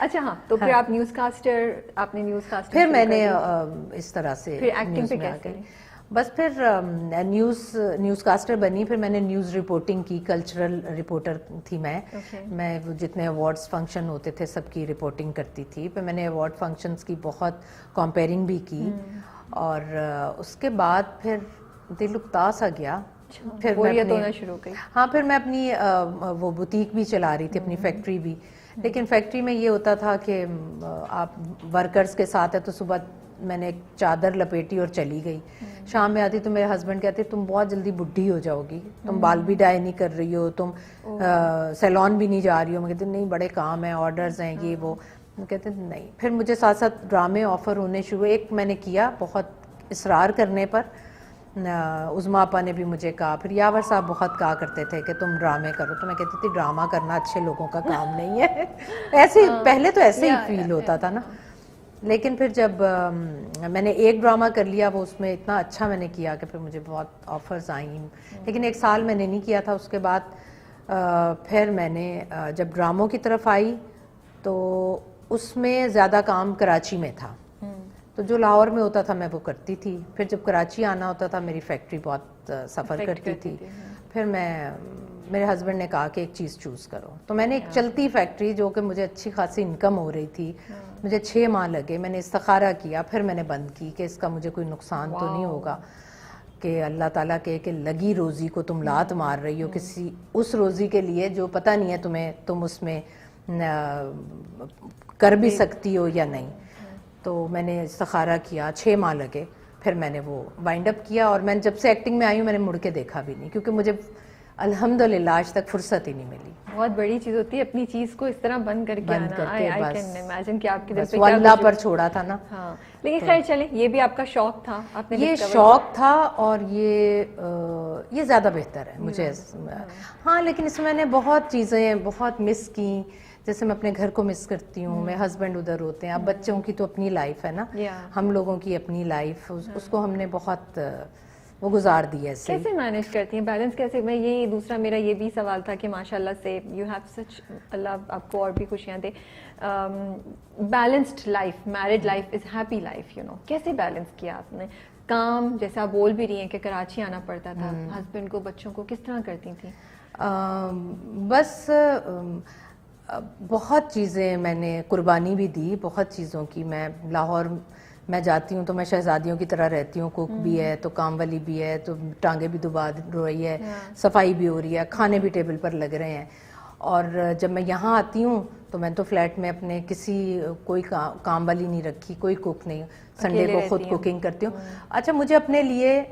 اچھا ہاں، تو پھر آپ نیوز کاسٹر، آپ نے نیوز کاسٹر پھر میں نے اس طرح سے پھر ایکٹنگ پہ کیسے؟ بس پھر نیوز کاسٹر بنی. پھر میں نے نیوز رپورٹنگ کی, کلچرل رپورٹر تھی میں جتنے ایوارڈس فنکشن ہوتے تھے سب کی رپورٹنگ کرتی تھی. پھر میں نے ایوارڈ فنکشنز کی بہت کمپیئرنگ بھی کی, اور اس کے بعد پھر دل اکتا سا گیا. پھر میں شروع کی. ہاں, پھر میں اپنی وہ بوتیک بھی چلا رہی تھی, اپنی فیکٹری بھی. لیکن فیکٹری میں یہ ہوتا تھا کہ آپ ورکرز کے ساتھ ہے تو صبح میں نے ایک چادر لپیٹی اور چلی گئی. شام میں آتی تو میرے ہسبینڈ کہتے تم بہت جلدی بڈھی ہو جاؤ گی, تم بال بھی ڈائی نہیں کر رہی ہو, تم سیلون بھی نہیں جا رہی ہو. میں کہتی نہیں بڑے کام ہیں, آرڈرز ہیں, یہ وہ. کہتے نہیں. پھر مجھے ساتھ ساتھ ڈرامے آفر ہونے شروع. ایک میں نے کیا بہت اصرار کرنے پر, عظمیٰ آپا نے بھی مجھے کہا, پھر یاور صاحب بہت کہا کرتے تھے کہ تم ڈرامے کرو, تو میں کہتی تھی ڈرامہ کرنا اچھے لوگوں کا کام نہیں ہے. ایسے پہلے تو ایسے ہی فیل ہوتا تھا نا. لیکن پھر جب میں نے ایک ڈرامہ کر لیا, وہ اس میں اتنا اچھا میں نے کیا کہ پھر مجھے بہت آفرز آئیں. لیکن 1 سال میں نے نہیں کیا تھا. اس کے بعد پھر میں نے جب ڈراموں کی طرف آئی تو اس میں زیادہ کام کراچی میں تھا, تو جو لاہور میں ہوتا تھا میں وہ کرتی تھی. پھر جب کراچی آنا ہوتا تھا میری فیکٹری بہت سفر کرتی تھی. پھر میرے ہسبینڈ نے کہا کہ ایک چیز چوز کرو, تو میں نے ایک چلتی فیکٹری جو کہ مجھے اچھی خاصی انکم ہو رہی تھی, مجھے 6 ماہ لگے, میں نے استخارہ کیا, پھر میں نے بند کی کہ اس کا مجھے کوئی نقصان تو نہیں ہوگا, کہ اللہ تعالیٰ کہ لگی روزی کو تم لات مار رہی ہو کسی اس روزی کے لیے جو پتہ نہیں ہے تم اس میں کر بھی سکتی ہو یا نہیں. تو میں نے استخارہ کیا, 6 ماہ لگے, پھر میں نے وہ وائنڈ اپ کیا. اور میں جب سے ایکٹنگ میں آئی ہوں میں نے مڑ کے دیکھا بھی نہیں, کیونکہ مجھے الحمدللہ آج تک فرصت ہی نہیں ملی. بہت بڑی چیز ہوتی ہے اپنی چیز کو اس طرح بند کر کے آنا. I can imagine کہ آپ کے دل پہ کیا اللہ پر چھوڑا تھا نا. ہاں, لیکن خیر چلیں, یہ بھی آپ کا شوق تھا, آپ نے یہ شوق تھا, اور یہ زیادہ بہتر ہے مجھے. ہاں, لیکن اس میں نے بہت چیزیں بہت مس کی. جیسے میں اپنے گھر کو مس کرتی ہوں, میرے ہسبینڈ ادھر ہوتے ہیں, اب بچوں کی تو اپنی لائف ہے نا, ہم لوگوں کی اپنی لائف, اس کو ہم نے بہت وہ گزار دی ہے. کیسے مینیج کرتی ہیں, بیلنس کیسے؟ میں یہ دوسرا میرا یہ بھی سوال تھا کہ ماشاءاللہ سے یو ہیو سچ, اللہ آپ کو اور بھی خوشیاں دے, balanced life, married life is happy life, you know. کیسے بیلنس کیا آپ نے کام, جیسے آپ بول بھی رہی ہیں کہ کراچی آنا پڑتا تھا, ہسبینڈ کو, بچوں کو کس طرح کرتی تھیں؟ بس بہت چیزیں میں نے قربانی بھی دی, بہت چیزوں کی. میں لاہور میں جاتی ہوں تو میں شہزادیوں کی طرح رہتی ہوں, کوک بھی ہے تو کام والی بھی ہے, تو ٹانگیں بھی دبا رہی ہے, صفائی بھی ہو رہی ہے, کھانے بھی ٹیبل پر لگ رہے ہیں. اور جب میں یہاں آتی ہوں تو میں تو فلیٹ میں اپنے کوئی کام والی نہیں رکھی, کوئی کوک نہیں, سنڈے کو خود کوکنگ کرتی ہوں. اچھا, مجھے اپنے لیے,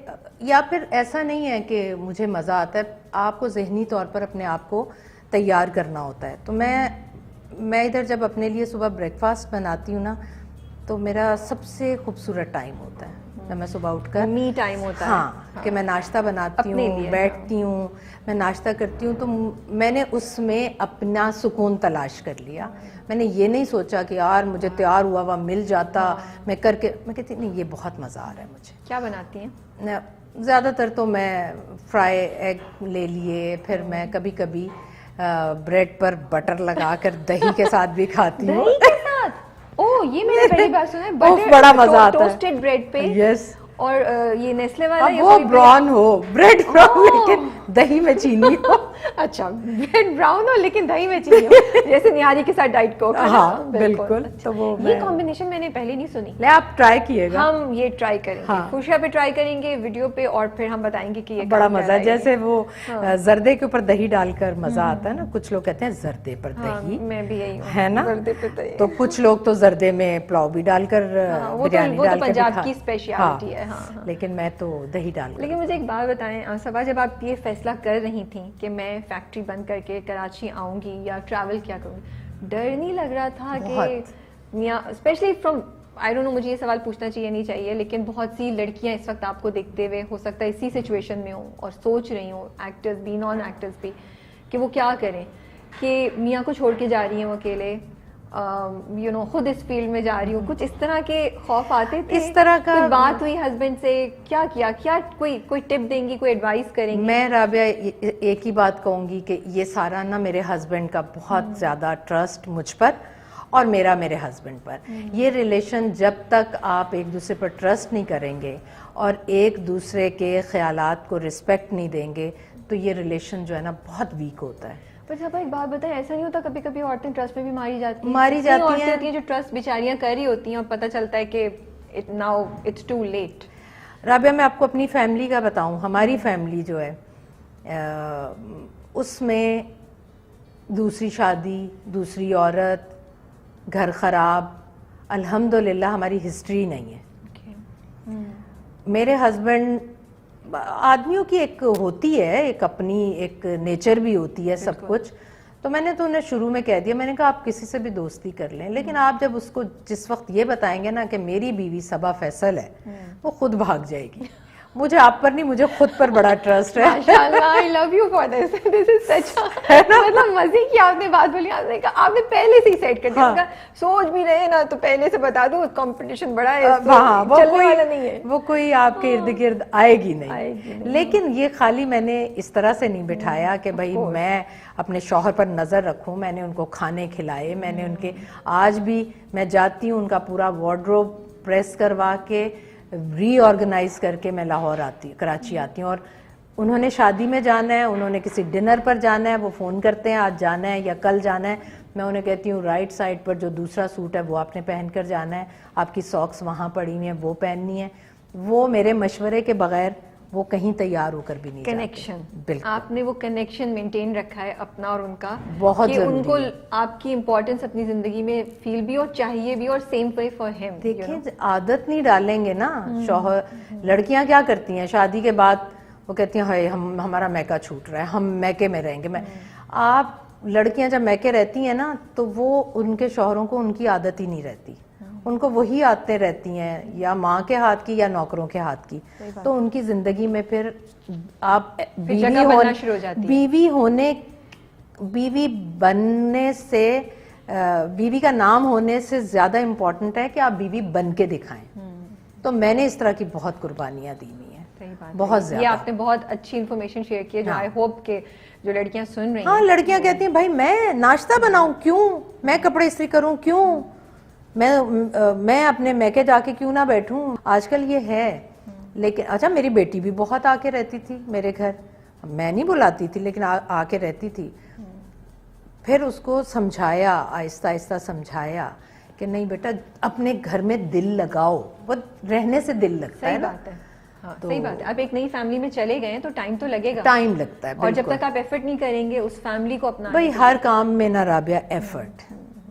یا پھر ایسا نہیں ہے کہ مجھے مزہ آتا ہے, آپ کو ذہنی طور پر اپنے آپ کو تیار کرنا ہوتا ہے. تو میں ادھر جب اپنے لیے صبح بریک فاسٹ بناتی ہوں نا, تو میرا سب سے خوبصورت ٹائم ہوتا ہے جب میں صبح اٹھ کر, می ٹائم ہوتا ہے. ہاں, کہ میں ناشتہ بناتی ہوں, بیٹھتی ہوں, میں ناشتہ کرتی ہوں, تو میں نے اس میں اپنا سکون تلاش کر لیا. میں نے یہ نہیں سوچا کہ یار مجھے تیار ہوا ہوا مل جاتا, میں کر کے, میں کہتی نہیں یہ بہت مزہ آ رہا ہے مجھے. کیا بناتی ہیں؟ زیادہ تر تو میں فرائی ایگ لے لیے, پھر میں کبھی کبھی بریڈ پر بٹر لگا کر دہی کے ساتھ بھی کھاتی ہوں. دہی کے ساتھ؟ اوہ, یہ میں نے پہلی بار سنا ہے. بٹر بڑا مزہ آتا ہے ٹوسٹڈ بریڈ پہ. یس. اور یہ نیسلے والا, وہ براؤن ہو, بریڈ براؤن لیکن دہی میں چینی ہو. اچھا, بریڈ براؤن ہو لیکن دہی میں چینی ہو, جیسے نہاری کے ساتھ ڈائٹ کوک. ہاں بالکل. تو وہ یہ کمبینیشن میں نے پہلے نہیں سنی. لے آپ ٹرائی کیے گا. ہم یہ ٹرائی کریں گے, خوشیاں پہ ٹرائی کریں گے ویڈیو پہ, اور پھر ہم بتائیں گے کہ یہ بڑا مزہ. جیسے وہ زردے کے اوپر دہی ڈال کر مزہ آتا ہے نا, کچھ لوگ کہتے ہیں زردے پر دہی, میں بھی یہی ہوں, ہے نا, زردے پر دہی. تو کچھ لوگ تو زردے میں پلاؤ بھی ڈال کر, بریانی ڈال کر, پنجاب کی اسپیشلٹی ہے. لیکن میں تو دہی ڈال. لیکن مجھے ایک بات بتائیں صبا, جب آپ یہ فیصلہ کر رہی تھیں کہ میں فیکٹری بند کر کے کراچی آؤں گی یا ٹریول کیا کروں گی, ڈر نہیں لگ رہا تھا کہ میاں, especially from, I don't know مجھے یہ سوال پوچھنا چاہیے نہیں چاہیے, لیکن بہت سی لڑکیاں اس وقت آپ کو دیکھتے ہوئے ہو سکتا ہے اسی سچویشن میں ہوں اور سوچ رہی ہوں, ایکٹرز بھی نان ایکٹرز بھی, کہ وہ کیا کریں, کہ میاں کو چھوڑ کے جا رہی ہوں اکیلے, یو نو, خود اس فیلڈ میں جا رہی ہوں, کچھ اس طرح کے خوف آتے تھے؟ اس طرح کا بات ہوئی ہسبینڈ سے, کیا کوئی ٹپ دیں گی, کوئی ایڈوائس کریں گی؟ میں رابعہ ایک ہی بات کہوں گی کہ یہ سارا نا میرے ہسبینڈ کا بہت زیادہ ٹرسٹ مجھ پر, اور میرا میرے ہسبینڈ پر. یہ ریلیشن جب تک آپ ایک دوسرے پر ٹرسٹ نہیں کریں گے اور ایک دوسرے کے خیالات کو رسپیکٹ نہیں دیں گے تو یہ ریلیشن جو ہے نا بہت ویک ہوتا ہے. پر صاحبہ ایک بات بتائیں, ایسا نہیں ہوتا کبھی کبھی عورتیں ٹرسٹ پہ بھی ماری جاتی ہیں؟ ماری جاتی عورتیں ہوتی ہیں جو ٹرسٹ بیچاریاں کر رہی ہوتی ہیں اور پتہ چلتا ہے کہ now it's too late. Rabia میں آپ کو اپنی فیملی کا بتاؤں, ہماری فیملی جو ہے اس میں دوسری شادی, دوسری عورت, گھر خراب, الحمدللہ ہماری ہسٹری نہیں ہے. میرے ہسبینڈ, آدمیوں کی ایک ہوتی ہے ایک اپنی ایک نیچر بھی ہوتی ہے سب کچھ, تو میں نے تو انہیں شروع میں کہہ دیا, میں نے کہا آپ کسی سے بھی دوستی کر لیں, لیکن آپ جب اس کو جس وقت یہ بتائیں گے نا کہ میری بیوی صبا فیصل ہے, وہ خود بھاگ جائے گی. مجھے آپ پر نہیں, مجھے خود پر بڑا ٹرسٹ ہے. ماشاءاللہ, I love you for this. This is such a مطلب مزے کی آپ نے بات بولی, آپ نے پہلے سے ہی سیٹ کر دیا, سوچ بھی رہے نا تو پہلے سے بتا دو کمپٹیشن بڑا ہے, چلنے والا نہیں ہے, وہ کوئی آپ کے ارد گرد آئے گی نہیں. لیکن یہ خالی میں نے اس طرح سے نہیں بٹھایا کہ بھائی میں اپنے شوہر پر نظر رکھوں. میں نے ان کو کھانے کھلائے, میں نے ان کے, آج بھی میں جاتی ہوں ان کا پورا وارڈروب پریس کروا کے ری آرگنائز کر کے میں لاہور کراچی آتی ہوں. اور انہوں نے شادی میں جانا ہے, انہوں نے کسی ڈنر پر جانا ہے, وہ فون کرتے ہیں آج جانا ہے یا کل جانا ہے, میں انہیں کہتی ہوں رائٹ سائڈ پر جو دوسرا سوٹ ہے وہ آپ نے پہن کر جانا ہے, آپ کی ساکس وہاں پڑی ہوئی ہیں وہ پہننی ہے. وہ میرے مشورے کے بغیر وہ کہیں تیار ہو کر بھی نہیں کنیکشن. بالکل آپ نے وہ کنیکشن مینٹین رکھا ہے اپنا اور ان کا, بہت کہ ان کو آپ کی امپورٹنس اپنی زندگی میں فیل بھی اور چاہیے بھی, اور سیم وے فار ہم. دیکھیں عادت نہیں ڈالیں گے نا شوہر. لڑکیاں کیا کرتی ہیں شادی کے بعد, وہ کہتی ہیں ہائے ہمارا میکا چھوٹ رہا ہے, ہم میکے میں رہیں گے. آپ لڑکیاں جب میکے رہتی ہیں نا تو وہ ان کے شوہروں کو ان کی عادت ہی نہیں رہتی, ان کو وہی عادتیں رہتی ہیں یا ماں کے ہاتھ کی یا نوکروں کے ہاتھ کی. تو ان کی زندگی میں پھر آپ بیوی بننے سے, بیوی کا نام ہونے سے زیادہ امپورٹنٹ ہے کہ آپ بیوی بن کے دکھائیں. تو میں نے اس طرح کی بہت قربانیاں دی ہوئی ہیں, بہت زیادہ. یہ آپ نے بہت اچھی انفارمیشن شیئر کی ہے جو آئی ہوپ کہ جو لڑکیاں سن رہی ہیں. ہاں, لڑکیاں کہتی ہیں بھائی میں ناشتہ بناؤں کیوں, میں کپڑے استری کروں کیوں, میں اپنے میکے جا کے کیوں نہ بیٹھوں. آج کل یہ ہے. لیکن اچھا میری بیٹی بھی بہت آ کے رہتی تھی میرے گھر, میں نہیں بلاتی تھی لیکن آ کے رہتی تھی. پھر اس کو سمجھایا, آہستہ آہستہ سمجھایا کہ نہیں بیٹا اپنے گھر میں دل لگاؤ, وہ رہنے سے دل لگتا ہے. صحیح بات ہے, صحیح بات ہے. آپ ایک نئی فیملی میں چلے گئے ہیں تو ٹائم تو لگے گا, ٹائم لگتا ہے. اور جب تک آپ ایفرٹ نہیں کریں گے اس فیملی کو اپنا, بھائی ہر کام میں نہ رابعہ ایفرٹ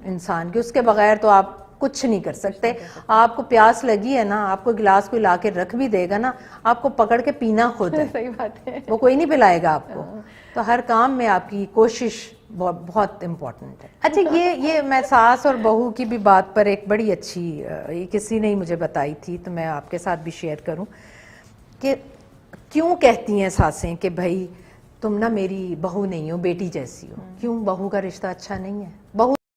انسان کی, اس کے بغیر تو آپ کچھ نہیں کر سکتے. آپ کو پیاس لگی ہے نا, آپ کو گلاس کوئی لا کے رکھ بھی دے گا نا, آپ کو پکڑ کے پینا خود ہے. صحیح بات ہے, وہ کوئی نہیں پلائے گا آپ کو. تو ہر کام میں آپ کی کوشش بہت امپورٹنٹ ہے. اچھا یہ میں ساس اور بہو کی بھی بات پر ایک بڑی اچھی, کسی نے مجھے بتائی تھی تو میں آپ کے ساتھ بھی شیئر کروں کہ کیوں کہتی ہیں ساسیں کہ بھائی تم نا میری بہو نہیں ہو, بیٹی جیسی ہو. کیوں بہو کا رشتہ اچھا نہیں ہے؟ بہو